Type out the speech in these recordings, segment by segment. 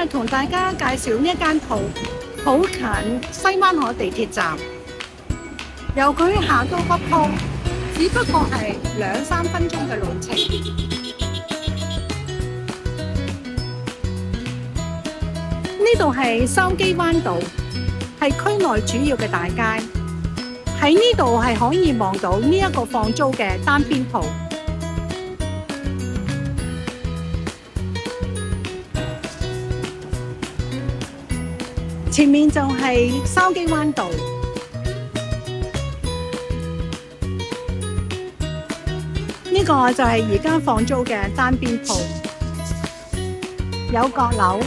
日同大家介紹呢一間鋪，好近西灣河地鐵站，由佢行到個鋪，只不過係2-3分鐘嘅路程。呢度係筲箕灣道，係區內主要嘅大街。喺呢度係可以望到呢一個放租嘅單邊鋪。前面就係筲箕灣道，呢個就係而家放租嘅單邊鋪，有閣樓。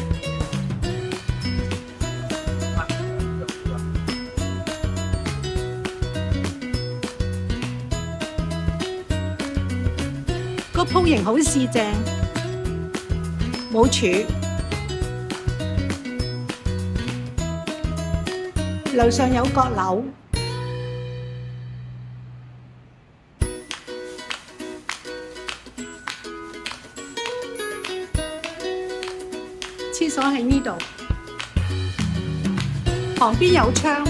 個鋪型好四正，冇柱。樓上有閣樓，廁所喺呢度，旁邊有窗，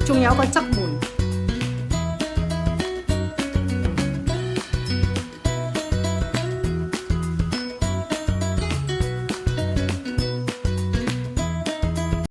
仲有個側門。